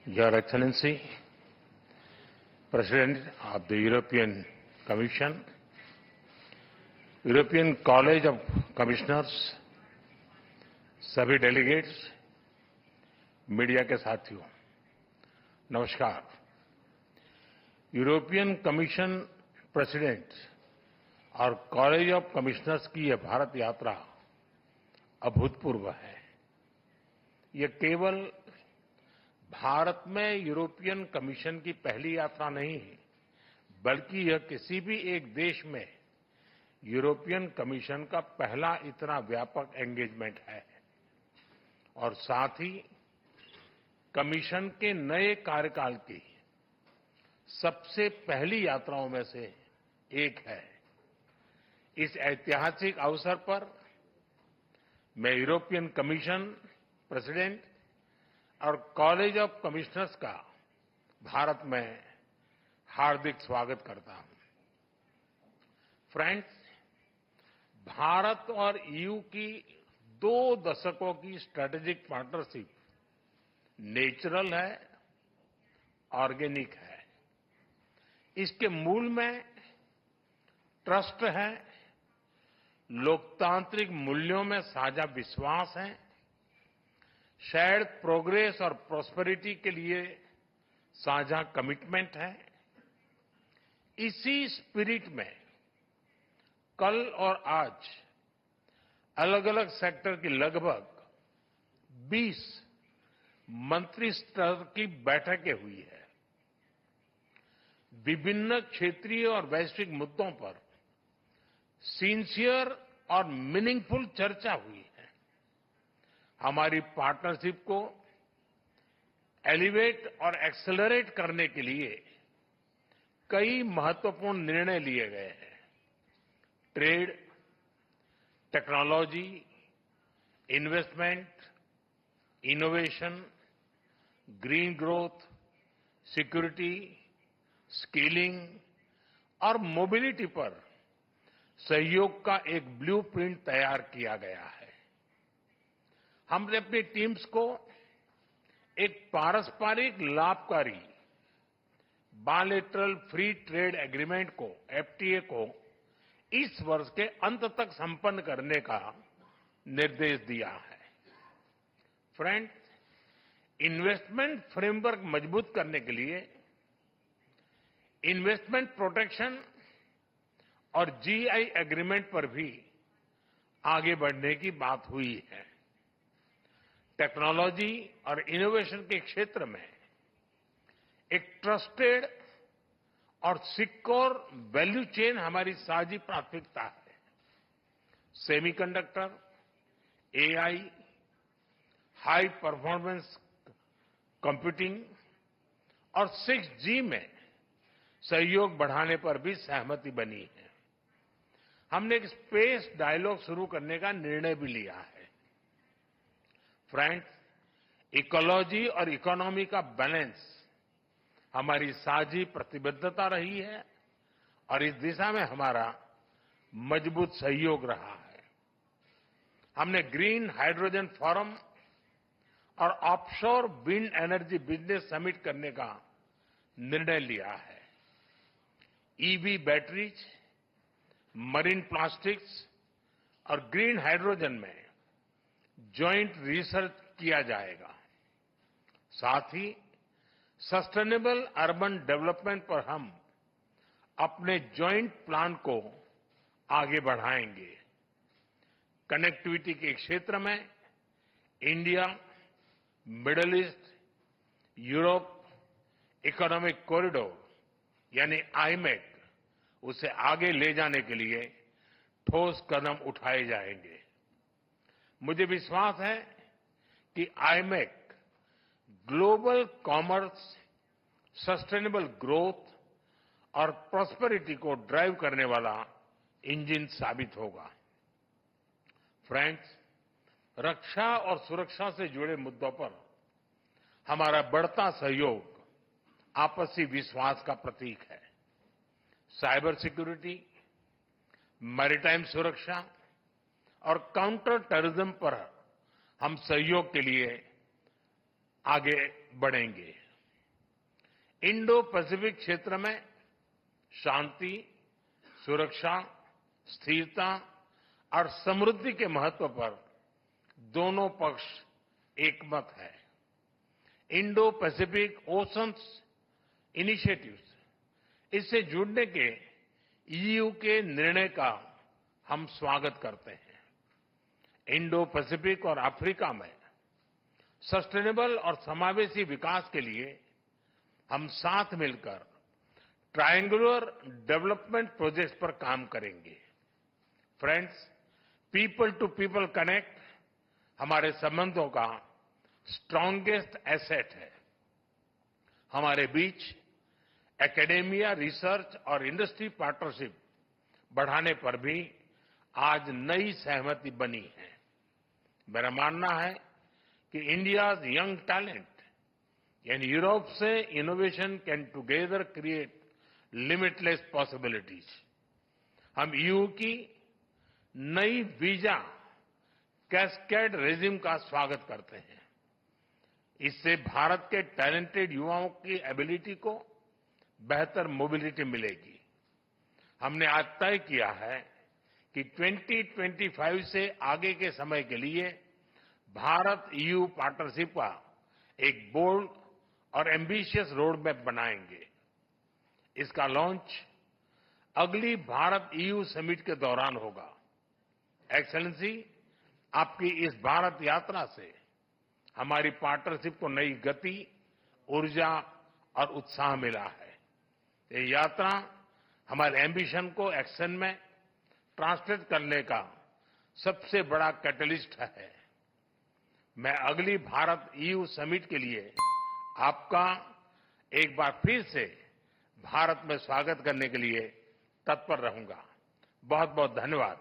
Your Excellency, President of the European Commission, European College of Commissioners, सभी delegates, media के साथियों, नमस्कार। European commission president और college of commissioners की यह भारत यात्रा अभूतपूर्व है। ये केवल भारत में यूरोपियन कमीशन की पहली यात्रा नहीं है, बल्कि यह किसी भी एक देश में यूरोपियन कमीशन का पहला इतना व्यापक एंगेजमेंट है और साथ ही कमीशन के नए कार्यकाल की सबसे पहली यात्राओं में से एक है। इस ऐतिहासिक अवसर पर मैं यूरोपियन कमीशन प्रेसिडेंट और कॉलेज ऑफ कमिश्नर्स का भारत में हार्दिक स्वागत करता हूं। फ्रेंड्स, भारत और ईयू की 2 दशकों की स्ट्रेटेजिक पार्टनरशिप नेचुरल है, ऑर्गेनिक है। इसके मूल में ट्रस्ट है, लोकतांत्रिक मूल्यों में साझा विश्वास है, शेयर्ड प्रोग्रेस और प्रॉस्पेरिटी के लिए साझा कमिटमेंट है। इसी स्पिरिट में कल और आज अलग अलग सेक्टर की लगभग 20 मंत्री स्तर की बैठकें हुई है। विभिन्न क्षेत्रीय और वैश्विक मुद्दों पर सिंसियर और मीनिंगफुल चर्चा हुई है। हमारी पार्टनरशिप को एलिवेट और एक्सेलरेट करने के लिए कई महत्वपूर्ण निर्णय लिए गए हैं। Trade, technology, investment, innovation, green growth, security, skilling और मोबिलिटी पर सहयोग का एक ब्लूप्रिंट तैयार किया गया है। हमने अपनी टीम्स को एक पारस्परिक लाभकारी बायलैटरल फ्री ट्रेड एग्रीमेंट को, एफटीए को इस वर्ष के अंत तक संपन्न करने का निर्देश दिया है। फ्रेंड्स, इन्वेस्टमेंट फ्रेमवर्क मजबूत करने के लिए इन्वेस्टमेंट प्रोटेक्शन और जीआई एग्रीमेंट पर भी आगे बढ़ने की बात हुई है। टेक्नोलॉजी और इनोवेशन के क्षेत्र में एक ट्रस्टेड और सिक्योर वैल्यू चेन हमारी साझी प्राथमिकता है। Semiconductor, AI, high performance computing और 6G में सहयोग बढ़ाने पर भी सहमति बनी है। हमने एक स्पेस डायलॉग शुरू करने का निर्णय भी लिया है। फ्रेंड्स, इकोलॉजी और इकोनॉमी का बैलेंस हमारी साझी प्रतिबद्धता रही है और इस दिशा में हमारा मजबूत सहयोग रहा है। हमने ग्रीन हाइड्रोजन फोरम और offshore wind energy business summit करने का निर्णय लिया है। ईवी बैटरीज, मरीन प्लास्टिक्स और ग्रीन हाइड्रोजन में ज्वाइंट रिसर्च किया जाएगा। साथ ही सस्टेनेबल अर्बन डेवलपमेंट पर हम अपने ज्वाइंट प्लान को आगे बढ़ाएंगे। कनेक्टिविटी के क्षेत्र में India, middle east, Europe economic corridor यानी आईमेक, उसे आगे ले जाने के लिए ठोस कदम उठाए जाएंगे। मुझे विश्वास है कि IMEC global commerce, sustainable growth और प्रॉस्पेरिटी को ड्राइव करने वाला इंजन साबित होगा। फ्रेंड्स, रक्षा और सुरक्षा से जुड़े मुद्दों पर हमारा बढ़ता सहयोग आपसी विश्वास का प्रतीक है। साइबर सिक्योरिटी, मैरीटाइम सुरक्षा और काउंटर टेररिज्म पर हम सहयोग के लिए आगे बढ़ेंगे। इंडो पैसिफिक क्षेत्र में शांति, सुरक्षा, स्थिरता और समृद्धि के महत्व पर दोनों पक्ष एकमत है। इंडो पैसिफिक ओशंस इनिशिएटिव्स, इससे जुड़ने के ईयू के निर्णय का हम स्वागत करते हैं। इंडो पैसिफिक और अफ्रीका में सस्टेनेबल और समावेशी विकास के लिए हम साथ मिलकर ट्रायंगुलर डेवलपमेंट प्रोजेक्ट्स पर काम करेंगे। Friends, people to people connect हमारे संबंधों का स्ट्रांगेस्ट एसेट है। हमारे बीच एकेडेमिया, रिसर्च और इंडस्ट्री पार्टनरशिप बढ़ाने पर भी आज नई सहमति बनी है। मेरा मानना है कि India's young talent and Europe से innovation can together create limitless possibilities. हम ईयू की नई वीजा कैस्केड रेजिम का स्वागत करते हैं। इससे भारत के टैलेंटेड युवाओं की एबिलिटी को बेहतर मोबिलिटी मिलेगी। हमने आज तय किया है कि 2025 से आगे के समय के लिए भारत ईयू पार्टनरशिप का एक बोल्ड और एम्बिशियस रोड मैप बनाएंगे। इसका लॉन्च अगली भारत ईयू समिट के दौरान होगा। एक्सेलेंसी, आपकी इस भारत यात्रा से हमारी पार्टनरशिप को नई गति, ऊर्जा और उत्साह मिला है। ये यात्रा हमारे एम्बिशन को एक्शन में ट्रांसलेट करने का सबसे बड़ा कैटलिस्ट है। मैं अगली भारत ईयू समिट के लिए आपका एक बार फिर से भारत में स्वागत करने के लिए तत्पर रहूंगा। बहुत बहुत धन्यवाद।